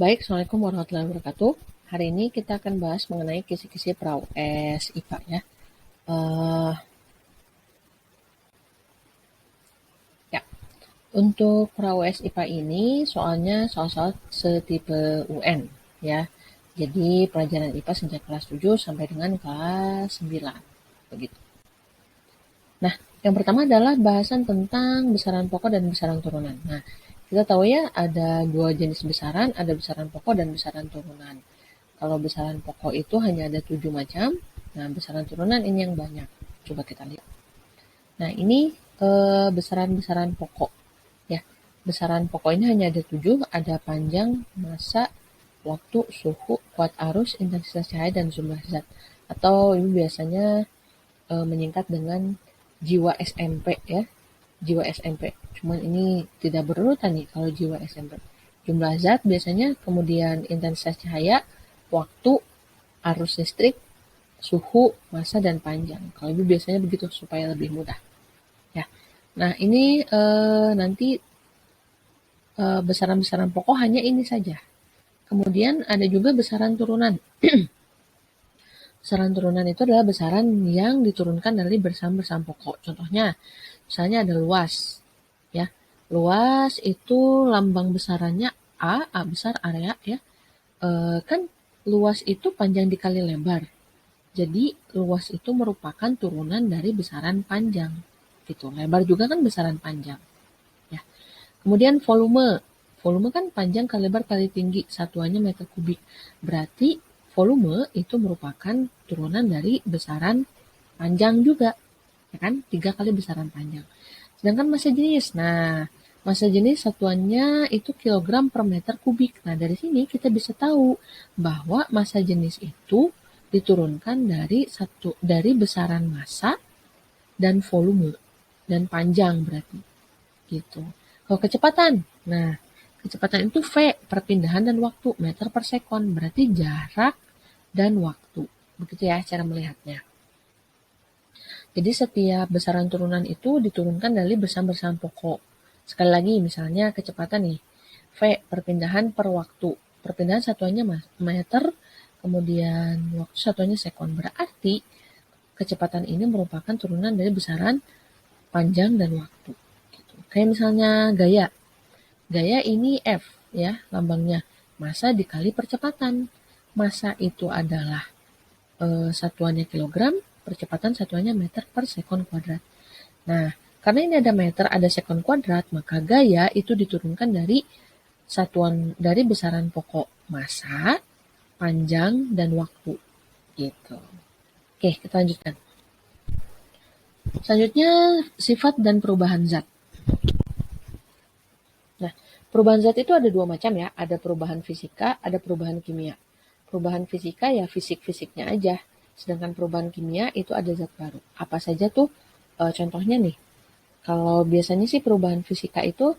Baik, Assalamualaikum warahmatullahi wabarakatuh. Hari ini kita akan bahas mengenai kisi-kisi pra-US IPA ya. Eh, ya, untuk pra-US IPA ini soalnya soal-soal setipe UN ya. Jadi pelajaran IPA sejak kelas 7 sampai dengan kelas 9. Begitu. Nah, yang pertama adalah bahasan tentang besaran pokok dan besaran turunan. Nah, kita tahu ya ada dua jenis besaran, ada besaran pokok dan besaran turunan. Kalau besaran pokok itu hanya ada 7 macam, nah besaran turunan ini yang banyak. Coba kita lihat. Nah ini besaran-besaran pokok. Ya, besaran pokok ini hanya ada 7, ada panjang, massa, waktu, suhu, kuat arus, intensitas cahaya, dan jumlah zat. Atau ini biasanya menyingkat dengan jiwa SMP ya, jiwa SMP. Cuman ini tidak berurutan nih kalau jiwa SMP. Jumlah zat biasanya, kemudian intensitas cahaya, waktu, arus listrik, suhu, massa, dan panjang. Kalau ibu biasanya begitu supaya lebih mudah. Ya. Nah ini nanti besaran-besaran pokok hanya ini saja. Kemudian ada juga besaran turunan. Besaran turunan itu adalah besaran yang diturunkan dari besaran-besaran pokok. Contohnya, misalnya ada luas. Ya, luas itu lambang besarannya A besar area ya. Kan luas itu panjang dikali lebar. Jadi luas itu merupakan turunan dari besaran panjang. Gitu. Lebar juga kan besaran panjang. Ya. Kemudian volume. Volume kan panjang kali lebar kali tinggi, satuannya meter kubik. Berarti volume itu merupakan turunan dari besaran panjang juga. Ya kan? 3 kali besaran panjang. Sedangkan massa jenis. Nah, massa jenis satuannya itu kilogram per meter kubik. Nah, dari sini kita bisa tahu bahwa massa jenis itu diturunkan dari besaran massa dan volume dan panjang berarti. Gitu. Kalau kecepatan. Nah, kecepatan itu V, perpindahan dan waktu, meter per sekon. Berarti jarak dan waktu. Begitu ya cara melihatnya. Jadi setiap besaran turunan itu diturunkan dari besaran-besaran pokok. Sekali lagi misalnya kecepatan nih, V, perpindahan per waktu. Perpindahan satuannya meter, kemudian waktu satuannya sekon. Berarti kecepatan ini merupakan turunan dari besaran panjang dan waktu. Gitu. Kayak misalnya gaya. Gaya ini F ya lambangnya. Massa dikali percepatan. Massa itu adalah satuannya kilogram, percepatan satuannya meter per sekon kuadrat. Nah, karena ini ada meter, ada sekon kuadrat, maka gaya itu diturunkan dari satuan dari besaran pokok massa, panjang, dan waktu. Gitu. Oke, kita lanjutkan. Selanjutnya, sifat dan perubahan zat. Nah, perubahan zat itu ada dua macam ya, ada perubahan fisika, ada perubahan kimia. Perubahan fisika ya fisik-fisiknya aja, sedangkan perubahan kimia itu ada zat baru. Apa saja tuh? Contohnya nih, kalau biasanya sih perubahan fisika itu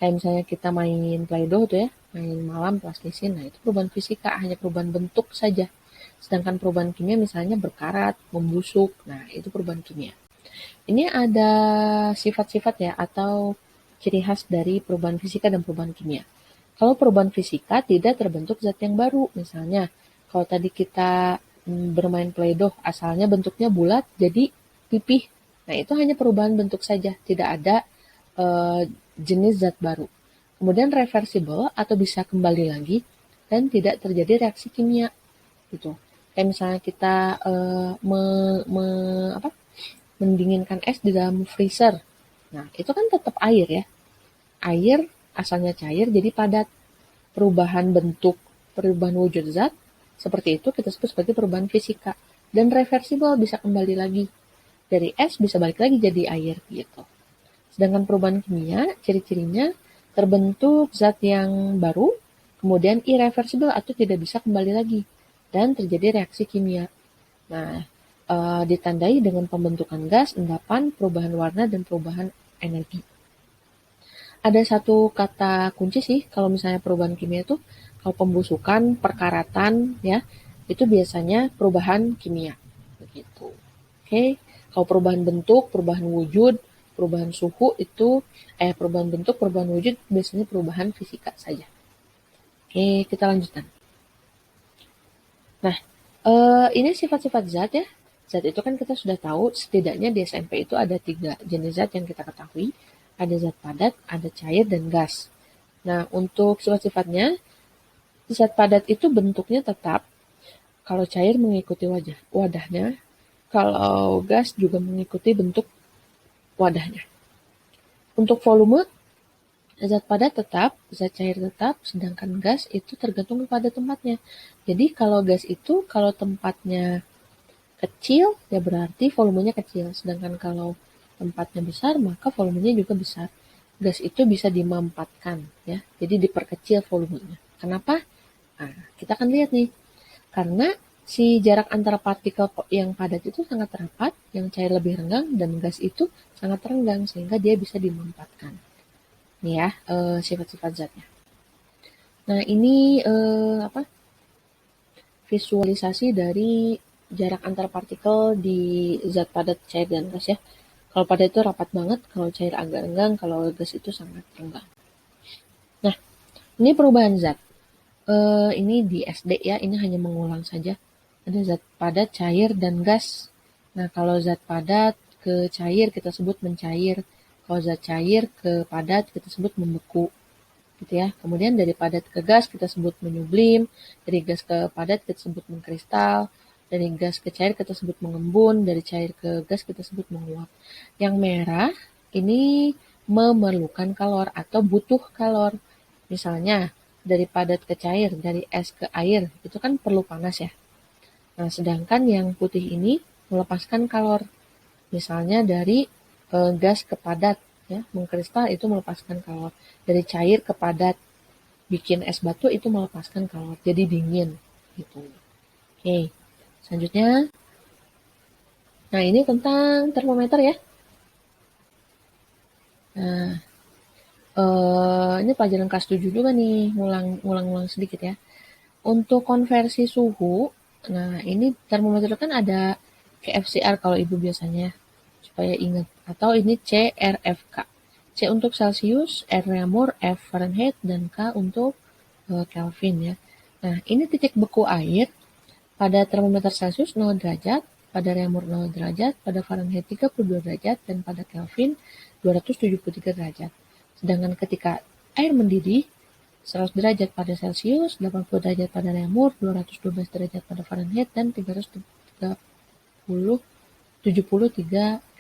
kayak misalnya kita main Play-Doh tuh ya, main malam plastisin, nah itu perubahan fisika, hanya perubahan bentuk saja. Sedangkan perubahan kimia misalnya berkarat, membusuk, nah itu perubahan kimia. Ini ada sifat-sifat ya atau ciri khas dari perubahan fisika dan perubahan kimia. Kalau perubahan fisika tidak terbentuk zat yang baru, misalnya kalau tadi kita bermain Play-Doh asalnya bentuknya bulat jadi pipih. Nah, itu hanya perubahan bentuk saja, tidak ada jenis zat baru. Kemudian reversible atau bisa kembali lagi dan tidak terjadi reaksi kimia. Gitu. Kayak misalnya kita mendinginkan es di dalam freezer. Nah, itu kan tetap air ya. Air asalnya cair jadi padat. Perubahan bentuk, perubahan wujud zat, seperti itu kita sebut sebagai perubahan fisika. Dan reversible bisa kembali lagi. Dari es bisa balik lagi jadi air gitu. Sedangkan perubahan kimia, ciri-cirinya terbentuk zat yang baru, kemudian irreversible atau tidak bisa kembali lagi. Dan terjadi reaksi kimia. Nah, ditandai dengan pembentukan gas, endapan, perubahan warna, dan perubahan energi. Ada satu kata kunci sih kalau misalnya perubahan kimia itu, kalau pembusukan, perkaratan ya, itu biasanya perubahan kimia begitu. Oke, kalau perubahan bentuk, perubahan wujud, perubahan suhu itu perubahan bentuk, perubahan wujud biasanya perubahan fisika saja. Oke, kita lanjutkan. Nah, ini sifat-sifat zat ya. Zat itu kan kita sudah tahu, setidaknya di SMP itu ada 3 jenis zat yang kita ketahui. Ada zat padat, ada cair, dan gas. Nah, untuk sifat-sifatnya, zat padat itu bentuknya tetap. Kalau cair mengikuti wadahnya. Kalau gas juga mengikuti bentuk wadahnya. Untuk volume, zat padat tetap, zat cair tetap, sedangkan gas itu tergantung pada tempatnya. Jadi kalau gas itu, kalau tempatnya kecil, ya berarti volumenya kecil. Sedangkan kalau tempatnya besar, maka volumenya juga besar. Gas itu bisa dimampatkan, ya. Jadi diperkecil volumenya. Kenapa? Nah, kita akan lihat nih. Karena si jarak antara partikel yang padat itu sangat rapat, yang cair lebih renggang, dan gas itu sangat renggang, sehingga dia bisa dimampatkan. Nih ya, sifat-sifat zatnya. Nah, ini visualisasi dari jarak antar partikel di zat padat, cair, dan gas ya. Kalau padat itu rapat banget, kalau cair agak renggang, kalau gas itu sangat renggang. Nah, ini perubahan zat. Ini di SD ya, ini hanya mengulang saja. Ada zat padat, cair, dan gas. Nah, kalau zat padat ke cair kita sebut mencair. Kalau zat cair ke padat kita sebut membeku. Gitu ya. Kemudian dari padat ke gas kita sebut menyublim, dari gas ke padat kita sebut mengkristal, dari gas ke cair kita sebut mengembun, dari cair ke gas kita sebut menguap. Yang merah ini memerlukan kalor atau butuh kalor. Misalnya dari padat ke cair, dari es ke air, itu kan perlu panas ya. Nah, sedangkan yang putih ini melepaskan kalor. Misalnya dari gas ke padat, ya, mengkristal itu melepaskan kalor. Dari cair ke padat, bikin es batu itu melepaskan kalor, jadi dingin gitu. Oke, selanjutnya, nah ini tentang termometer ya. Nah, ini pelajaran kelas 7 juga nih, ngulang sedikit ya. Untuk konversi suhu, nah ini termometer kan ada KFCR kalau ibu biasanya, supaya ingat. Atau ini CRFK. C untuk Celsius, R Reaumur, F Fahrenheit, dan K untuk Kelvin ya. Nah, ini titik beku air pada termometer Celsius 0 derajat, pada Reaumur 0 derajat, pada Fahrenheit 32 derajat, dan pada Kelvin 273 derajat. Sedangkan ketika air mendidih, 100 derajat pada Celsius, 80 derajat pada Reaumur, 212 derajat pada Fahrenheit, dan 373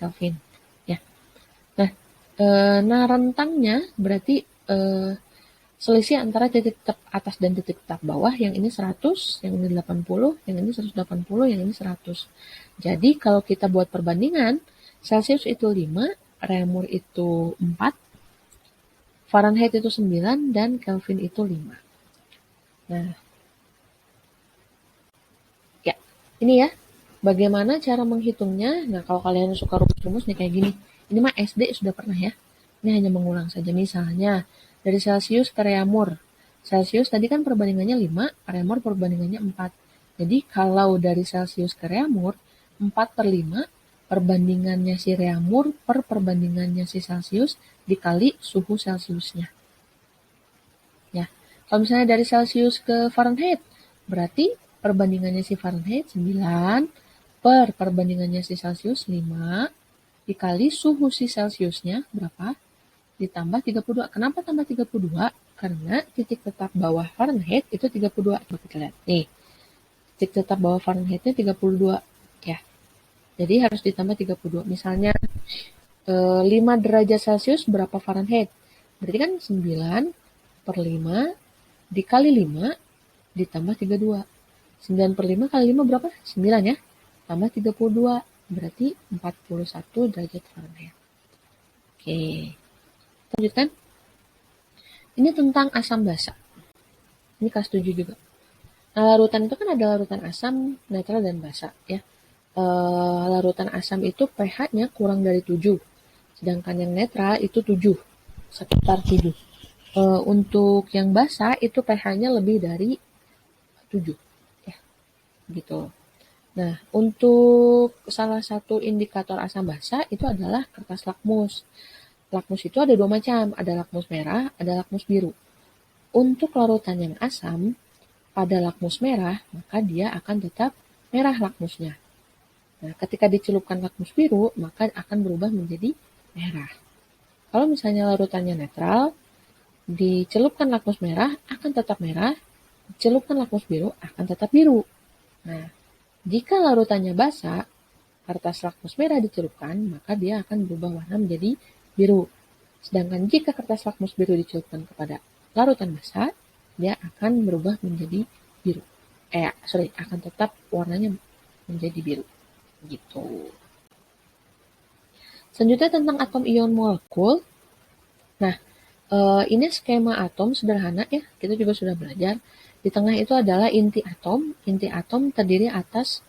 Kelvin. Ya. Nah, rentangnya berarti selisih antara titik tetap atas dan titik tetap bawah, yang ini 100, yang ini 80, yang ini 180, yang ini 100. Jadi kalau kita buat perbandingan, Celsius itu 5, Reaumur itu 4, Fahrenheit itu 9, dan Kelvin itu 5. Nah, ya, ini ya, bagaimana cara menghitungnya. Nah, kalau kalian suka rumus-rumus nih kayak gini, ini mah SD sudah pernah ya. Ini hanya mengulang saja. Misalnya, dari Celsius ke Reaumur. Celsius tadi kan perbandingannya 5, Reaumur perbandingannya 4. Jadi, kalau dari Celsius ke Reaumur, 4 per 5, perbandingannya si Reaumur per perbandingannya si Celsius dikali suhu Celsiusnya. Ya, kalau misalnya dari Celsius ke Fahrenheit, berarti perbandingannya si Fahrenheit 9 per perbandingannya si Celsius 5 dikali suhu si Celsiusnya berapa? Ditambah 32. Kenapa tambah 32? Karena titik tetap bawah Fahrenheit itu 32. Coba kita lihat. Nih, titik tetap bawah Fahrenheitnya 32. Ya, jadi harus ditambah 32. Misalnya 5 derajat Celsius berapa Fahrenheit? Berarti kan 9 per 5 dikali 5 ditambah 32. 9 per 5 kali 5 berapa? 9 ya. Tambah 32. Berarti 41 derajat Fahrenheit. Oke. Lanjutkan. Ini tentang asam basa. Ini kelas 7 juga. Nah, larutan itu kan ada larutan asam, netral, dan basa ya. Larutan asam itu pH-nya kurang dari 7. Sedangkan yang netral itu 7. Sekitar 7. Untuk yang basa itu pH-nya lebih dari 7. Ya, gitu. Nah, untuk salah satu indikator asam basa itu adalah kertas lakmus. Lakmus itu ada 2 macam, ada lakmus merah, ada lakmus biru. Untuk larutan yang asam, pada lakmus merah, maka dia akan tetap merah lakmusnya. Nah, ketika dicelupkan lakmus biru, maka akan berubah menjadi merah. Kalau misalnya larutannya netral, dicelupkan lakmus merah akan tetap merah, dicelupkan lakmus biru akan tetap biru. Nah, jika larutannya basah, kertas lakmus merah dicelupkan, maka dia akan berubah warna menjadi biru. Sedangkan jika kertas lakmus biru dicelupkan kepada larutan basah, dia akan berubah menjadi biru. Akan tetap warnanya menjadi biru. Gitu. Selanjutnya tentang atom ion molekul. Nah, ini skema atom sederhana ya, kita juga sudah belajar. Di tengah itu adalah inti atom. Inti atom terdiri atas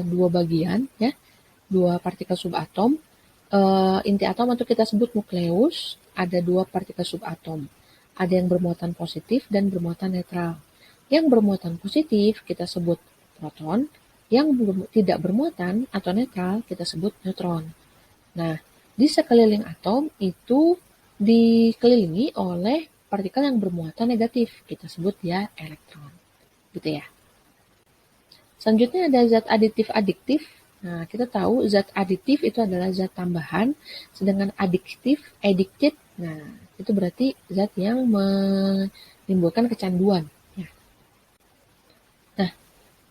dua bagian ya, dua partikel subatom. Inti atom atau kita sebut nukleus, ada dua partikel subatom. Ada yang bermuatan positif dan bermuatan netral. Yang bermuatan positif kita sebut proton, yang tidak bermuatan atau netral kita sebut neutron. Nah, di sekeliling atom itu dikelilingi oleh partikel yang bermuatan negatif, kita sebut dia elektron. Gitu ya. Selanjutnya ada zat aditif-adiktif. Nah, kita tahu zat aditif itu adalah zat tambahan, sedangkan addicted, nah, itu berarti zat yang menimbulkan kecanduan. Ya.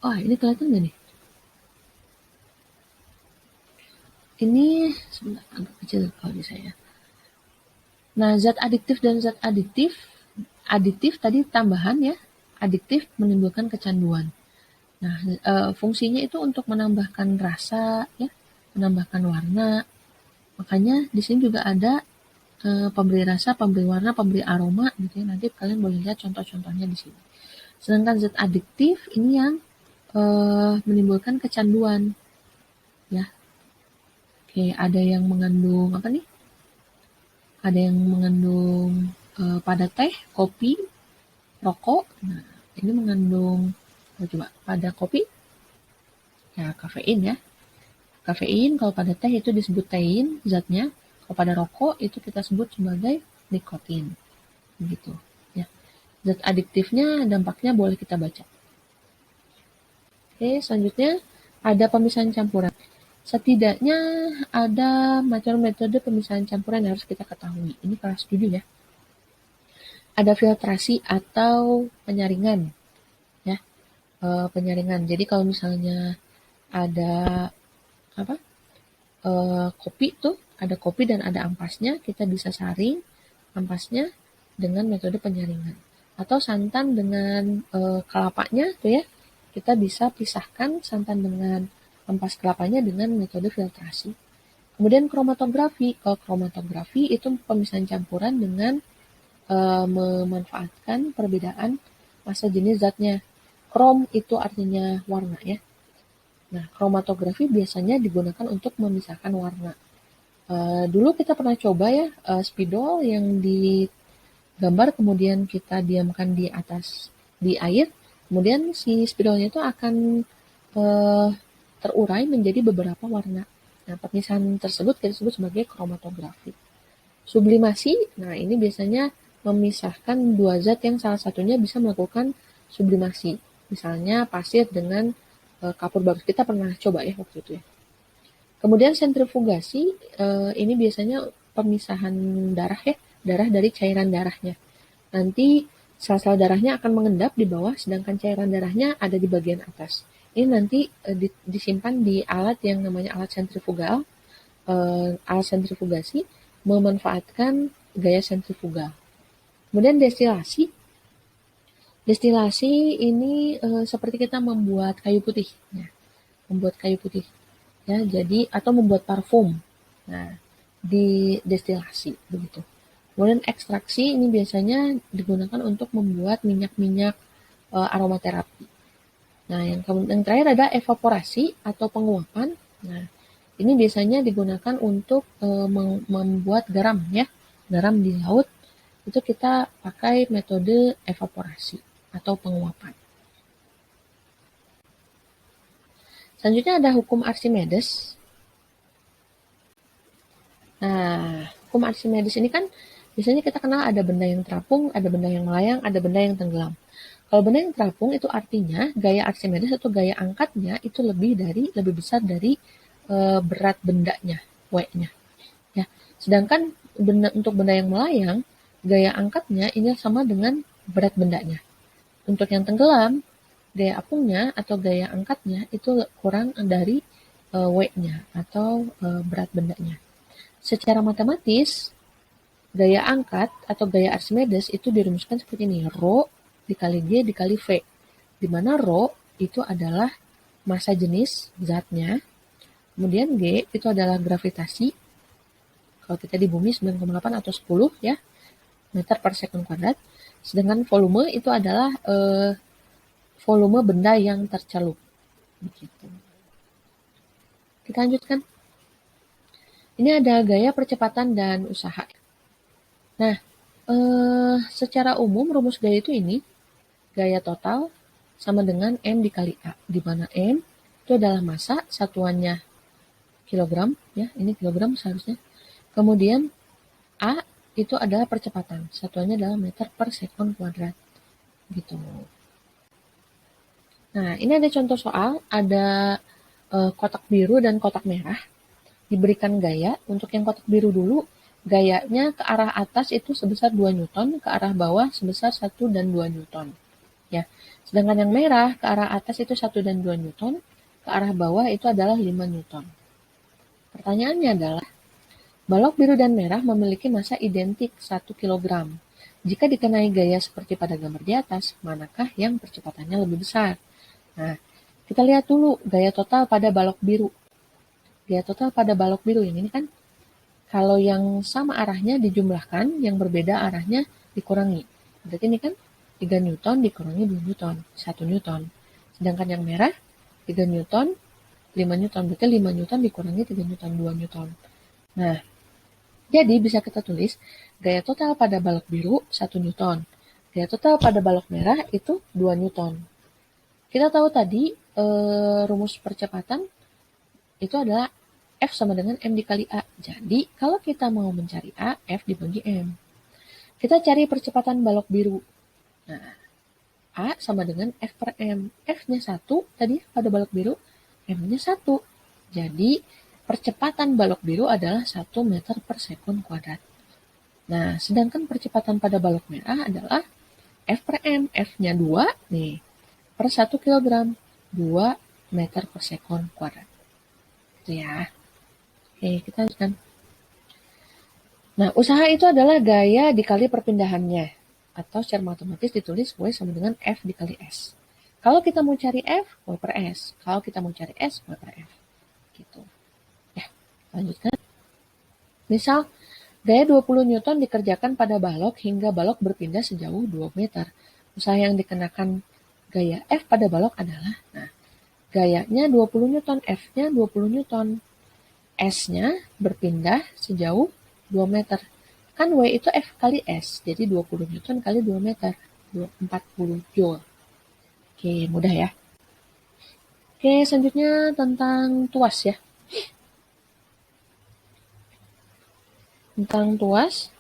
Nah, ini kelihatan nggak nih? Ini sebentar, agak kecil kalau di saya. Nah, zat adiktif dan zat aditif tadi tambahan ya, adiktif menimbulkan kecanduan. Nah, fungsinya itu untuk menambahkan rasa ya, menambahkan warna. Makanya di sini juga ada pemberi rasa, pemberi warna, pemberi aroma gitu ya. Nanti kalian boleh lihat contoh-contohnya di sini. Sedangkan zat adiktif ini yang menimbulkan kecanduan ya. Oke, ada yang mengandung apa nih? Ada yang mengandung pada teh, kopi, rokok. Nah, ini mengandung coba pada kopi ya kafein ya. Kafein kalau pada teh itu disebut tein zatnya. Kalau pada rokok itu kita sebut sebagai nikotin. Begitu ya. Zat adiktifnya dampaknya boleh kita baca. Oke, selanjutnya ada pemisahan campuran. Setidaknya ada macam metode pemisahan campuran yang harus kita ketahui. Ini kelas 7 ya. Ada filtrasi atau penyaringan ya. Penyaringan. Jadi kalau misalnya ada apa? Kopi tuh, ada kopi dan ada ampasnya, kita bisa saring ampasnya dengan metode penyaringan. Atau santan dengan kelapanya tuh ya, kita bisa pisahkan santan dengan ampas kelapanya dengan metode filtrasi. Kemudian kromatografi. Kalau kromatografi itu pemisahan campuran dengan memanfaatkan perbedaan massa jenis zatnya. Krom itu artinya warna ya. Nah, kromatografi biasanya digunakan untuk memisahkan warna. Dulu kita pernah coba ya spidol yang digambar kemudian kita diamkan di atas di air, kemudian si spidolnya itu akan terurai menjadi beberapa warna. Nah, pemisahan tersebut kita sebut sebagai kromatografi. Sublimasi, nah ini biasanya memisahkan dua zat yang salah satunya bisa melakukan sublimasi. Misalnya pasir dengan kapur bagus. Kita pernah coba ya waktu itu ya. Kemudian sentrifugasi, ini biasanya pemisahan darah ya, darah dari cairan darahnya. Nanti sel-sel darahnya akan mengendap di bawah, sedangkan cairan darahnya ada di bagian atas. Ini nanti disimpan di alat yang namanya alat sentrifugal. Alat sentrifugasi memanfaatkan gaya sentrifugal. Kemudian destilasi. Destilasi ini seperti kita membuat kayu putih. Ya, membuat kayu putih. Ya, jadi atau membuat parfum. Nah, di destilasi begitu. Kemudian ekstraksi ini biasanya digunakan untuk membuat minyak-minyak aromaterapi. Nah, yang terakhir ada evaporasi atau penguapan. Nah, ini biasanya digunakan untuk membuat garam ya. Garam di laut itu kita pakai metode evaporasi atau penguapan. Selanjutnya ada hukum Archimedes. Nah, hukum Archimedes ini kan Biasanya kita kenal ada benda yang terapung, ada benda yang melayang, ada benda yang tenggelam. Kalau benda yang terapung itu artinya gaya Archimedes atau gaya angkatnya itu lebih besar dari berat bendanya, W-nya. Ya. Sedangkan untuk benda yang melayang, gaya angkatnya ini sama dengan berat bendanya. Untuk yang tenggelam, gaya apungnya atau gaya angkatnya itu kurang dari W-nya atau berat bendanya. Secara matematis, gaya angkat atau gaya Archimedes itu dirumuskan seperti ini, Rho dikali G dikali V, di mana Rho itu adalah massa jenis zatnya, kemudian G itu adalah gravitasi, kalau kita di bumi 9,8 atau 10 ya, meter per sekund kuadrat, sedangkan volume itu adalah volume benda yang tercelup. Begitu. Kita lanjutkan. Ini ada gaya percepatan dan usaha. Nah, secara umum rumus gaya itu ini, gaya total sama dengan M dikali A, di mana M itu adalah massa, satuannya kilogram, ya, ini kilogram seharusnya. Kemudian A itu adalah percepatan, satuannya adalah meter per sekund kuadrat, gitu. Nah, ini ada contoh soal, ada kotak biru dan kotak merah, diberikan gaya. Untuk yang kotak biru dulu, gayanya ke arah atas itu sebesar 2 Newton, ke arah bawah sebesar 1 dan 2 Newton. Ya. Sedangkan yang merah ke arah atas itu 1 dan 2 Newton, ke arah bawah itu adalah 5 Newton. Pertanyaannya adalah, balok biru dan merah memiliki massa identik 1 kg. Jika dikenai gaya seperti pada gambar di atas, manakah yang percepatannya lebih besar? Nah, kita lihat dulu gaya total pada balok biru. Gaya total pada balok biru yang ini kan, kalau yang sama arahnya dijumlahkan, yang berbeda arahnya dikurangi. Berarti ini kan 3 Newton dikurangi 2 Newton, 1 Newton. Sedangkan yang merah 3 Newton, 5 Newton. Berarti 5 Newton dikurangi 3 Newton, 2 Newton. Nah, jadi bisa kita tulis gaya total pada balok biru 1 Newton. Gaya total pada balok merah itu 2 Newton. Kita tahu tadi rumus percepatan itu adalah F sama dengan M dikali A. Jadi, kalau kita mau mencari A, F dibagi M. Kita cari percepatan balok biru. Nah, A sama dengan F per M. F-nya 1 tadi pada balok biru, M-nya 1. Jadi, percepatan balok biru adalah 1 meter per sekund kuadrat. Nah, sedangkan percepatan pada balok merah adalah F per M. F-nya 2, nih, per 1 kg. 2 meter per sekund kuadrat. Itu ya. Oke, kita lanjutkan. Nah, usaha itu adalah gaya dikali perpindahannya. Atau secara matematis ditulis W sama dengan F dikali S. Kalau kita mau cari F, W per S. Kalau kita mau cari S, W per F. Gitu. Ya, lanjutkan. Misal, gaya 20 Newton dikerjakan pada balok hingga balok berpindah sejauh 2 meter. Usaha yang dikenakan gaya F pada balok adalah, nah, gayanya 20 Newton, F-nya 20 Newton. S-nya berpindah sejauh 2 meter. Kan W itu F kali S, jadi 20 Newton kali 2 meter, 40 Joule. Oke, mudah ya. Oke, selanjutnya tentang tuas ya. Tentang tuas.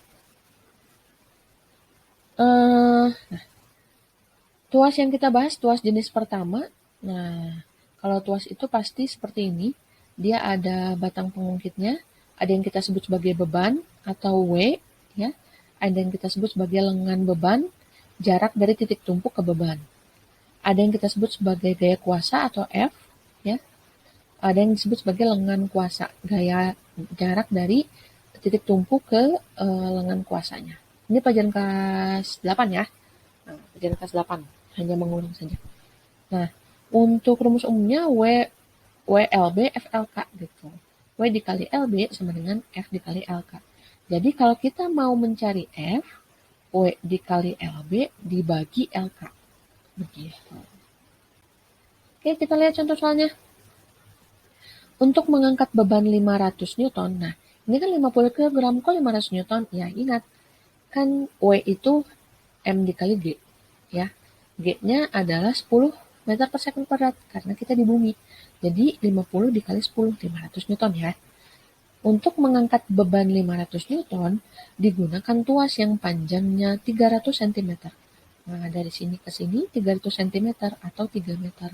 Nah, tuas yang kita bahas, tuas jenis pertama. Nah, kalau tuas itu pasti seperti ini. Dia ada batang pengungkitnya, ada yang kita sebut sebagai beban atau W, ya. Ada yang kita sebut sebagai lengan beban, jarak dari titik tumpuk ke beban. Ada yang kita sebut sebagai gaya kuasa atau F, ya. Ada yang disebut sebagai lengan kuasa, gaya jarak dari titik tumpuk ke lengan kuasanya. Ini pelajaran kelas 8 ya. Nah, pelajaran kelas 8, hanya mengulang saja. Nah, untuk rumus umumnya WLB FLK gitu. W dikali LB sama dengan F dikali LK. Jadi kalau kita mau mencari F, W dikali LB dibagi LK. Begitu. Oke, kita lihat contoh soalnya. Untuk mengangkat beban 500 Newton, nah ini kan 50 kg, kok 500 Newton? Ya ingat, kan W itu M dikali G. Ya, G-nya adalah 10 meter per sekund kuadrat, karena kita di bumi. Jadi 50 dikali 10, 500 Newton ya. Untuk mengangkat beban 500 Newton, digunakan tuas yang panjangnya 300 cm. Nah, dari sini ke sini 300 cm atau 3 meter.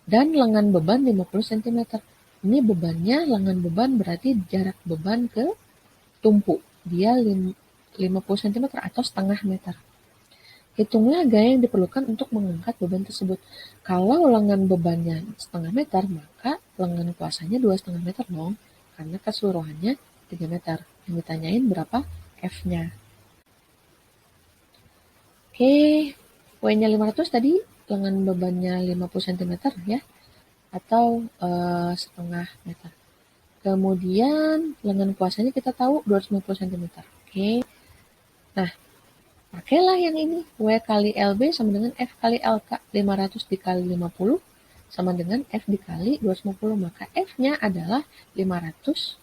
Dan lengan beban 50 cm. Ini bebannya, lengan beban berarti jarak beban ke tumpu. Dia 50 cm atau setengah meter. Hitunglah gaya yang diperlukan untuk mengangkat beban tersebut. Kalau lengan bebannya setengah meter, maka lengan kuasanya 2,5 meter dong. Karena keseluruhannya 3 meter. Yang ditanyain berapa F-nya. Oke, W-nya 500 tadi, lengan bebannya 50 cm ya. Atau setengah meter. Kemudian lengan kuasanya kita tahu 250 cm. Oke. Nah, pakailah yang ini. W kali LB sama dengan F kali LK. 500 dikali 50 sama dengan F dikali 250. Maka F-nya adalah 500.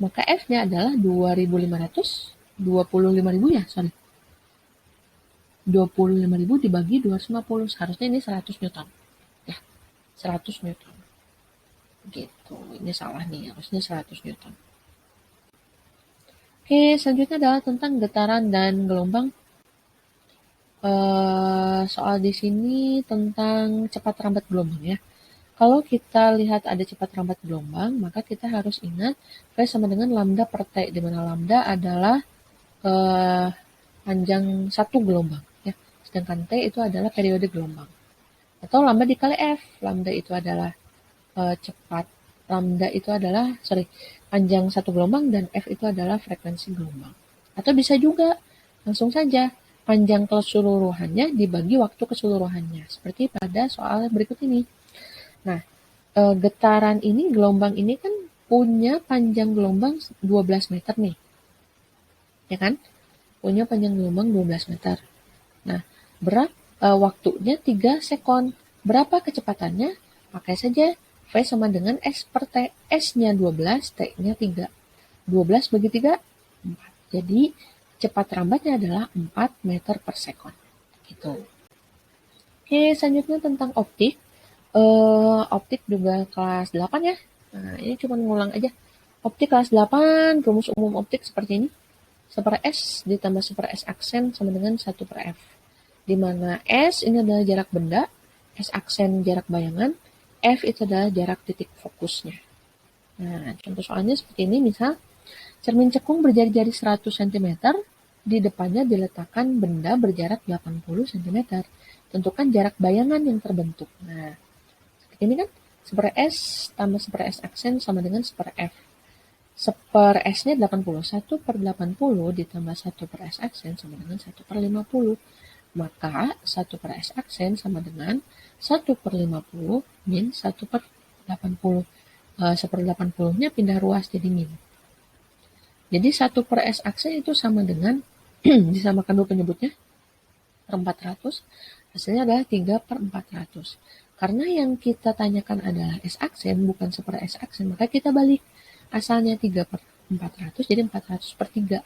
Maka F-nya adalah 2.500. 25.000 ya, 25.000 dibagi 250. Seharusnya ini 100 Newton. Ya, 100 Newton. Gitu. Ini salah nih, harusnya 100 Newton. Oke, selanjutnya adalah tentang getaran dan gelombang. Soal di sini tentang cepat rambat gelombang ya. Kalau kita lihat ada cepat rambat gelombang, maka kita harus ingat V sama dengan lambda per T, di mana lambda adalah panjang satu gelombang ya. Sedangkan T itu adalah periode gelombang. Atau lambda dikali F. Lambda itu adalah panjang satu gelombang dan F itu adalah frekuensi gelombang. Atau bisa juga langsung saja panjang keseluruhannya dibagi waktu keseluruhannya, seperti pada soal berikut ini. Nah, getaran ini, gelombang ini kan punya panjang gelombang 12 meter nih. Ya kan? Punya panjang gelombang 12 meter. Nah, waktunya 3 sekon. Berapa kecepatannya? Pakai saja V sama dengan S per T. S-nya 12, T-nya 3. 12 bagi 3, 4. Jadi, cepat rambatnya adalah 4 meter per sekon. Gitu. Oke, selanjutnya tentang optik. Optik juga kelas 8 ya. Nah, ini cuma ngulang aja. Optik kelas 8, rumus umum optik seperti ini. 1 per S ditambah 1 per S aksen sama dengan 1 per F. Di mana S ini adalah jarak benda, S aksen jarak bayangan, F itu adalah jarak titik fokusnya. Nah, contoh soalnya seperti ini, misal cermin cekung berjari-jari 100 cm, di depannya diletakkan benda berjarak 80 cm. Tentukan jarak bayangan yang terbentuk. Nah, seperti ini kan, 1 per S tambah 1 per S aksen sama dengan 1 per F. 1 per S-nya 80. 1 per 80 ditambah 1 per S aksen sama dengan 1 per 50. Maka 1 per S aksen sama dengan 1 per 50 min 1 per 80. 1 per 80-nya pindah ruas jadi min. Jadi 1 per S aksen itu sama dengan, disamakan dulu penyebutnya, per 400. Hasilnya adalah 3 per 400. Karena yang kita tanyakan adalah S aksen, bukan 1 per S aksen, maka kita balik. Asalnya 3 per 400, jadi 400 per 3.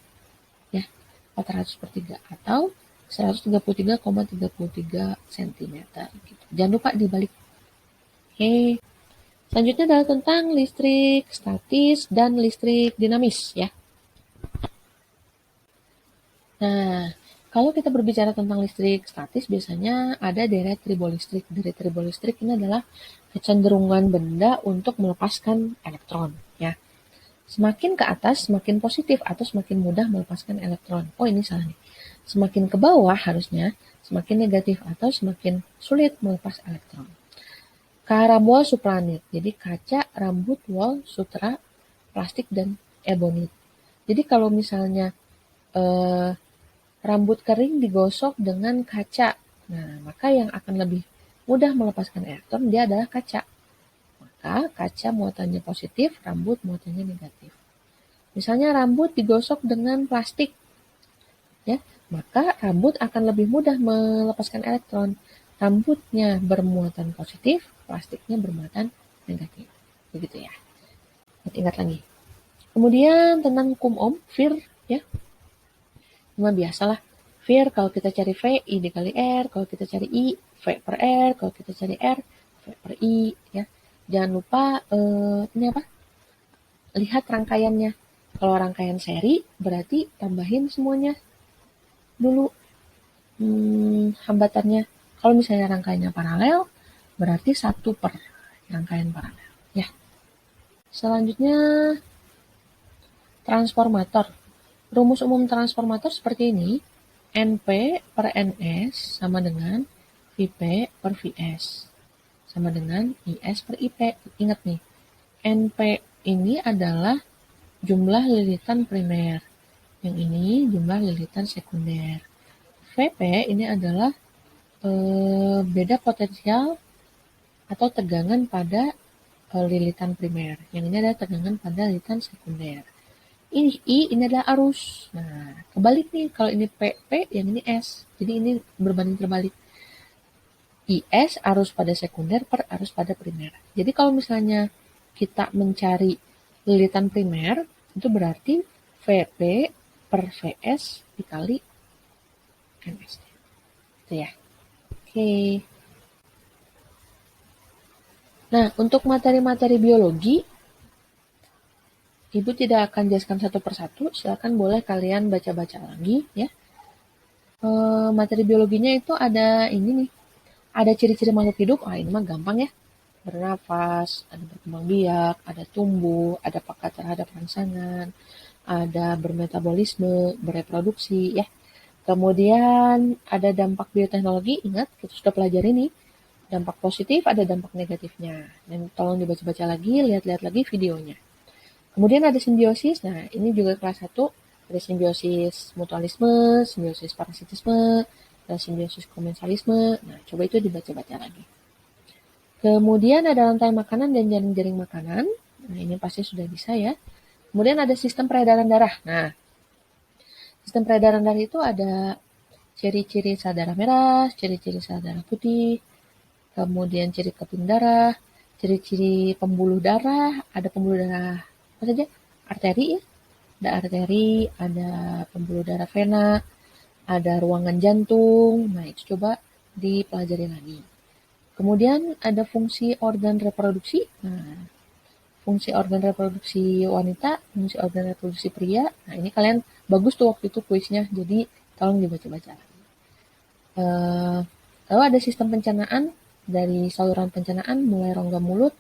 Ya, 400 per 3. Atau 133,33 cm. Gitu. Jangan lupa dibalik. Oke. Selanjutnya adalah tentang listrik statis dan listrik dinamis ya. Nah, kalau kita berbicara tentang listrik statis, biasanya ada deret tribolistrik. Deret tribolistrik ini adalah kecenderungan benda untuk melepaskan elektron ya. Semakin ke atas, semakin positif atau semakin mudah melepaskan elektron. Oh, ini salah nih. Semakin ke bawah harusnya semakin negatif atau semakin sulit melepas elektron. Karambol supranit. Jadi kaca, rambut, wol, sutra, plastik, dan ebonit. Jadi kalau misalnya rambut kering digosok dengan kaca, nah maka yang akan lebih mudah melepaskan elektron dia adalah kaca. Maka kaca muatannya positif, rambut muatannya negatif. Misalnya rambut digosok dengan plastik, ya, maka rambut akan lebih mudah melepaskan elektron. Rambutnya bermuatan positif, plastiknya bermuatan negatif. Begitu ya. Ingat lagi. Kemudian tentang hukum Ohm, Vir, ya. Cuma biasalah. Vir kalau kita cari V, I dikali R. Kalau kita cari I, V per R. Kalau kita cari R, V per I, ya. Jangan lupa ini apa? lihat rangkaiannya. Kalau rangkaian seri, berarti tambahin semuanya dulu hambatannya. Kalau misalnya rangkaiannya paralel, berarti 1 per rangkaian paralel. Ya. Selanjutnya, transformator. Rumus umum transformator seperti ini. NP per NS sama dengan IP per VS. Sama dengan IS per IP. Ingat nih, NP ini adalah jumlah lilitan primer. Yang ini jumlah lilitan sekunder. VP ini adalah beda potensial atau tegangan pada lilitan primer. Yang ini adalah tegangan pada lilitan sekunder. I ini adalah arus. Nah, kebalik nih. Kalau ini P, yang ini S. Jadi ini berbanding terbalik. IS arus pada sekunder per arus pada primer. Jadi kalau misalnya kita mencari lilitan primer, itu berarti VP per VS dikali NS. Itu ya. Oke. Nah, untuk materi-materi biologi, Ibu tidak akan jelaskan satu persatu, silakan boleh kalian baca-baca lagi ya. Materi biologinya itu ada ini nih, ada ciri-ciri makhluk hidup, ini mah gampang ya. Bernafas, ada berkembang biak, ada tumbuh, ada peka terhadap rangsangan, ada bermetabolisme, bereproduksi ya. Kemudian ada dampak bioteknologi, ingat kita sudah pelajari nih. Dampak positif, ada dampak negatifnya. Dan tolong dibaca-baca lagi, lihat-lihat lagi videonya. Kemudian ada simbiosis, nah ini juga kelas 1, ada simbiosis mutualisme, simbiosis parasitisme, ada simbiosis komensalisme, nah coba itu dibaca-baca lagi. Kemudian ada rantai makanan dan jaring-jaring makanan, nah ini pasti sudah bisa ya. Kemudian ada sistem peredaran darah, nah sistem peredaran darah itu ada ciri-ciri sel darah merah, ciri-ciri sel darah putih, kemudian ciri keping darah, ciri-ciri pembuluh darah, ada pembuluh darah apa saja? Arteri ya, ada arteri, ada pembuluh darah vena, ada ruangan jantung, nah itu coba dipelajari lagi. Kemudian ada fungsi organ reproduksi, nah fungsi organ reproduksi wanita, fungsi organ reproduksi pria, nah ini kalian bagus tuh waktu itu kuisnya, jadi tolong dibaca-baca lagi. Lalu ada sistem pencernaan, dari saluran pencernaan mulai rongga mulut,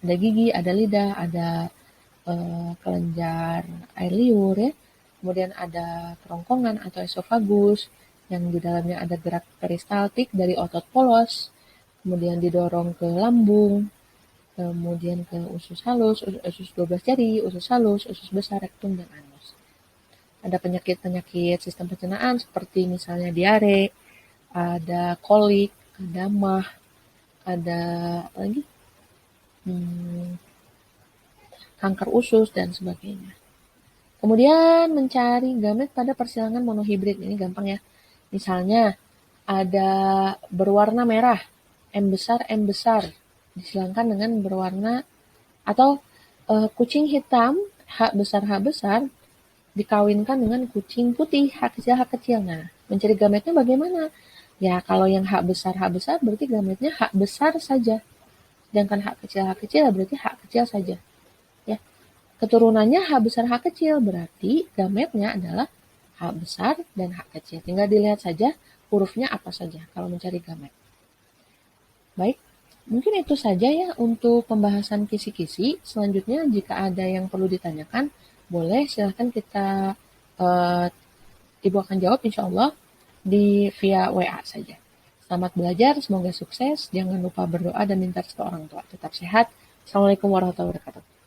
ada gigi, ada lidah, ada kelenjar air liur ya. Kemudian ada kerongkongan atau esofagus yang di dalamnya ada gerak peristaltik dari otot polos, kemudian didorong ke lambung, kemudian ke usus halus, usus 12 jari, usus halus, usus besar, rektum, dan anus. Ada penyakit-penyakit sistem pencernaan seperti misalnya diare, ada kolik, ada mah, ada apa lagi? Kanker usus dan sebagainya. Kemudian mencari gamet pada persilangan monohibrid, ini gampang ya. Misalnya ada berwarna merah, M besar disilangkan dengan berwarna, atau kucing hitam H besar dikawinkan dengan kucing putih H kecil. Nah, mencari gametnya bagaimana? Ya, kalau yang H besar berarti gametnya H besar saja. Sedangkan H kecil berarti H kecil saja. Ya. Keturunannya H besar H kecil, berarti gametnya adalah H besar dan H kecil. Tinggal dilihat saja hurufnya apa saja kalau mencari gamet. Baik, mungkin itu saja ya untuk pembahasan kisi-kisi. Selanjutnya jika ada yang perlu ditanyakan, boleh silahkan kita Ibu akan jawab insya Allah di via WA saja. Selamat belajar, semoga sukses. Jangan lupa berdoa dan minta restu orang tua. Tetap sehat. Assalamualaikum warahmatullahi wabarakatuh.